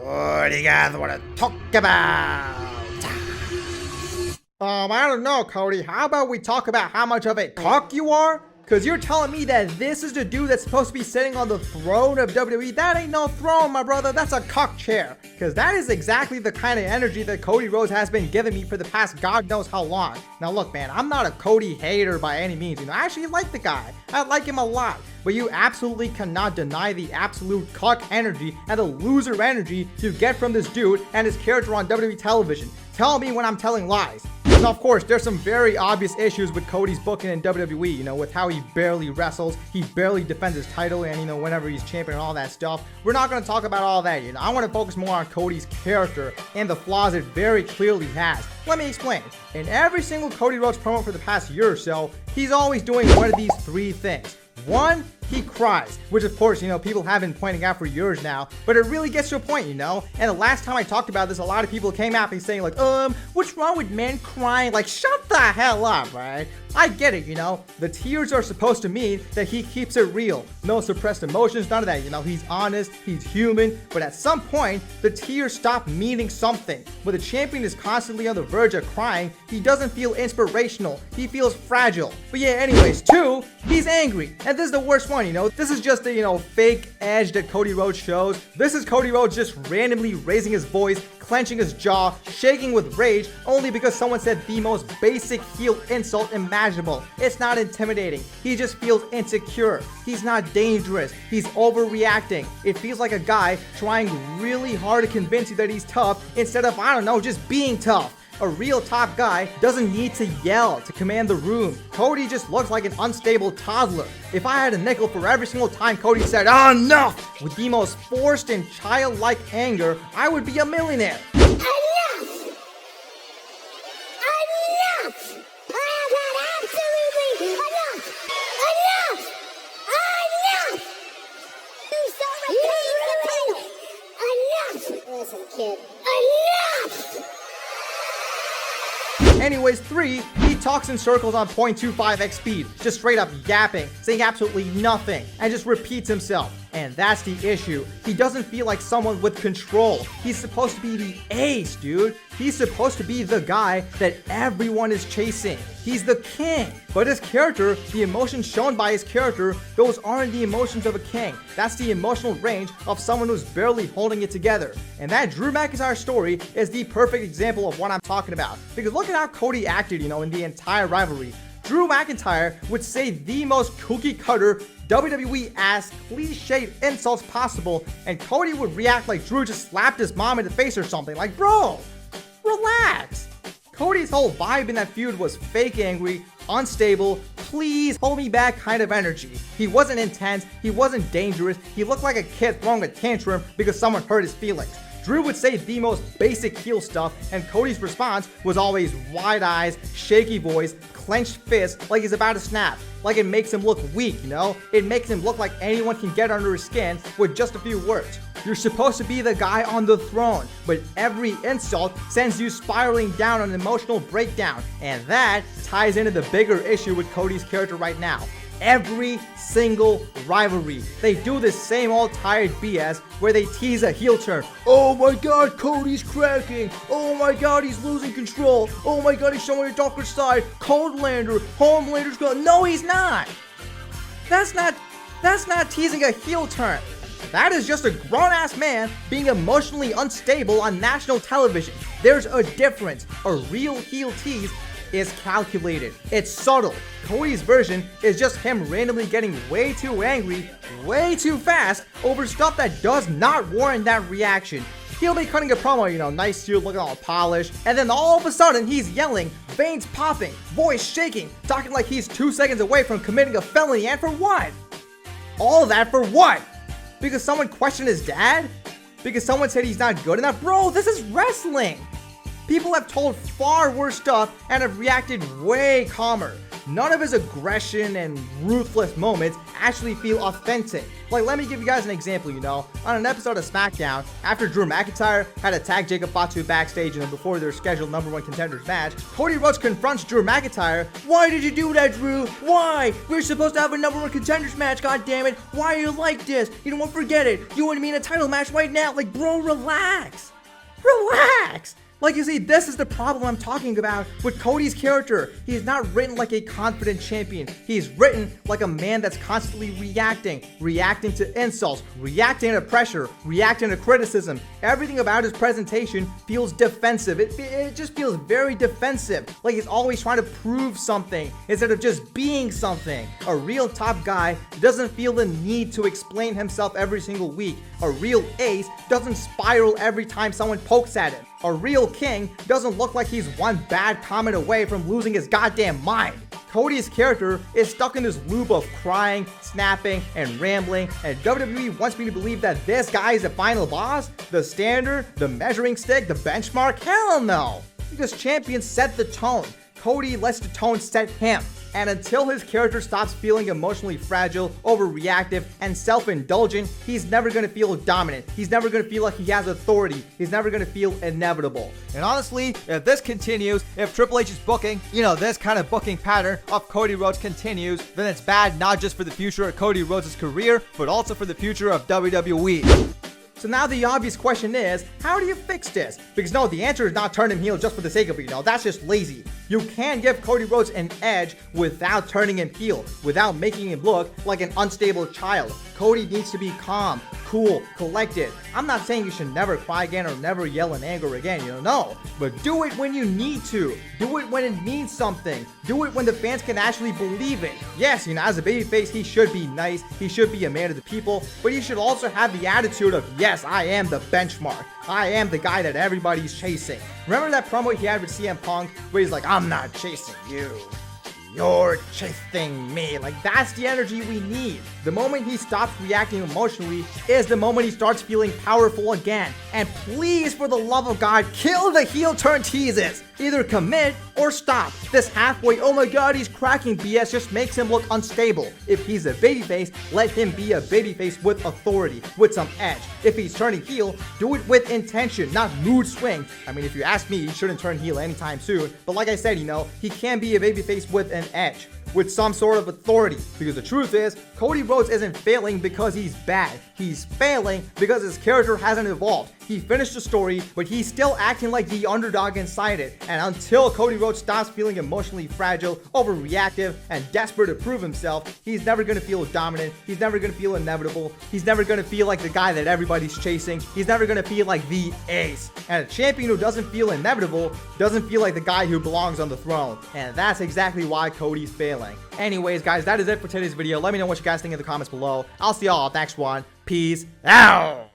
what do you guys want to talk about? I don't know, Cody. How about we talk about how much of a cock you are? Because you're telling me that this is the dude that's supposed to be sitting on the throne of WWE. That ain't no throne, my brother. That's a cock chair. Because that is exactly the kind of energy that Cody Rhodes has been giving me for the past God knows how long. Now look, man, I'm not a Cody hater by any means. I actually like the guy. I like him a lot. But you absolutely cannot deny the absolute cuck energy and the loser energy you get from this dude and his character on WWE television. Tell me when I'm telling lies. Now, of course, there's some very obvious issues with Cody's booking in WWE, with how he barely wrestles, he barely defends his title, and, whenever he's champion and all that stuff. We're not going to talk about all that, I want to focus more on Cody's character and the flaws it very clearly has. Let me explain. In every single Cody Rhodes promo for the past year or so, he's always doing one of these three things. One, he cries, which of course, people have been pointing out for years now, but it really gets to a point, and the last time I talked about this, a lot of people came at me saying like, what's wrong with men crying? Like, shut the hell up, right? I get it, the tears are supposed to mean that he keeps it real. No suppressed emotions, none of that, he's honest, he's human, but at some point, the tears stop meaning something. When the champion is constantly on the verge of crying, he doesn't feel inspirational, he feels fragile. But yeah, anyways, two, he's angry, and this is the worst one, this is just the, fake edge that Cody Rhodes shows. This is Cody Rhodes just randomly raising his voice, clenching his jaw, shaking with rage, only because someone said the most basic heel insult imaginable. It's not intimidating. He just feels insecure. He's not dangerous. He's overreacting. It feels like a guy trying really hard to convince you that he's tough instead of, I don't know, just being tough. A real top guy doesn't need to yell to command the room. Cody just looks like an unstable toddler. If I had a nickel for every single time Cody said, enough, with the most forced and childlike anger, I would be a millionaire. Enough! Enough! I have had absolutely enough! Enough! Enough! You so repeat! Enough! Listen, kid. Enough! Anyways, 3, he talks in circles on 0.25x speed, just straight up yapping, saying absolutely nothing, and just repeats himself. And that's the issue. He doesn't feel like someone with control. He's supposed to be the ace, dude. He's supposed to be the guy that everyone is chasing. He's the king. But his character, the emotions shown by his character, those aren't the emotions of a king. That's the emotional range of someone who's barely holding it together. And that Drew McIntyre story is the perfect example of what I'm talking about. Because look at how Cody acted, in the entire rivalry. Drew McIntyre would say the most cookie cutter WWE-ass cliched insults possible, and Cody would react like Drew just slapped his mom in the face or something. Like, bro, relax. Cody's whole vibe in that feud was fake angry, unstable, please hold me back kind of energy. He wasn't intense, he wasn't dangerous, he looked like a kid throwing a tantrum because someone hurt his feelings. Drew would say the most basic heel stuff, and Cody's response was always wide eyes, shaky voice, clenched fist, like he's about to snap. Like it makes him look weak, It makes him look like anyone can get under his skin with just a few words. You're supposed to be the guy on the throne, but every insult sends you spiraling down on an emotional breakdown, and that ties into the bigger issue with Cody's character right now. Every single rivalry, they do this same old tired BS where they tease a heel turn. Oh my god, Cody's cracking. Oh my god, he's losing control. Oh my god, he's showing a darker side. Homelander's gone. No, he's not. That's not teasing a heel turn. That is just a grown-ass man being emotionally unstable on national television. There's a difference. A real heel tease is calculated. It's subtle. Cody's version is just him randomly getting way too angry, way too fast over stuff that does not warrant that reaction. He'll be cutting a promo, nice suit looking all polished, and then all of a sudden he's yelling, veins popping, voice shaking, talking like he's 2 seconds away from committing a felony, and for what? All that for what? Because someone questioned his dad? Because someone said he's not good enough? Bro, this is wrestling! People have told far worse stuff and have reacted way calmer. None of his aggression and ruthless moments actually feel authentic. Like, let me give you guys an example, on an episode of SmackDown, after Drew McIntyre had attacked Jacob Fatu backstage and before their scheduled #1 contenders match, Cody Rhodes confronts Drew McIntyre. "Why did you do that, Drew? Why? We're supposed to have a #1 contenders match, goddammit. Why are you like this? You don't want to forget it. You want to be in a title match right now." Like, bro, relax. Relax. Like, you see, this is the problem I'm talking about with Cody's character. He is not written like a confident champion. He's written like a man that's constantly reacting to insults, reacting to pressure, reacting to criticism. Everything about his presentation feels defensive. It just feels very defensive. Like he's always trying to prove something instead of just being something. A real top guy doesn't feel the need to explain himself every single week. A real ace doesn't spiral every time someone pokes at him. A real king doesn't look like he's one bad comment away from losing his goddamn mind. Cody's character is stuck in this loop of crying, snapping, and rambling, and WWE wants me to believe that this guy is the final boss, the standard, the measuring stick, the benchmark. Hell no! Because champions set the tone. Cody lets the tone set him. And until his character stops feeling emotionally fragile, overreactive, and self-indulgent, he's never going to feel dominant. He's never going to feel like he has authority. He's never going to feel inevitable. And honestly, if this continues, if Triple H's booking, this kind of booking pattern of Cody Rhodes continues, then it's bad not just for the future of Cody Rhodes' career, but also for the future of WWE. So now the obvious question is, how do you fix this? Because no, the answer is not turn him heel just for the sake of it, that's just lazy. You can give Cody Rhodes an edge without turning him heel, without making him look like an unstable child. Cody needs to be calm, cool, collected. I'm not saying you should never cry again or never yell in anger again, no. But do it when you need to. Do it when it means something. Do it when the fans can actually believe it. Yes, as a babyface, he should be nice. He should be a man of the people. But he should also have the attitude of, yes, I am the benchmark. I am the guy that everybody's chasing. Remember that promo he had with CM Punk where he's like, "I'm not chasing you. You're chasing me." Like, that's the energy we need. The moment he stops reacting emotionally is the moment he starts feeling powerful again. And please, for the love of God, kill the heel turn teases. Either commit or stop. This halfway, "oh my god, he's cracking" BS just makes him look unstable. If he's a babyface, let him be a babyface with authority, with some edge. If he's turning heel, do it with intention, not mood swing. I mean, if you ask me, he shouldn't turn heel anytime soon. But like I said, he can be a babyface with an edge, with some sort of authority. Because the truth is, Cody Rhodes isn't failing because he's bad. He's failing because his character hasn't evolved. He finished the story, but he's still acting like the underdog inside it. And until Cody Rhodes stops feeling emotionally fragile, overreactive, and desperate to prove himself, he's never going to feel dominant. He's never going to feel inevitable. He's never going to feel like the guy that everybody's chasing. He's never going to feel like the ace. And a champion who doesn't feel inevitable doesn't feel like the guy who belongs on the throne. And that's exactly why Cody's failing. Anyways, guys, that is it for today's video. Let me know what you guys think in the comments below. I'll see y'all next one. Peace out.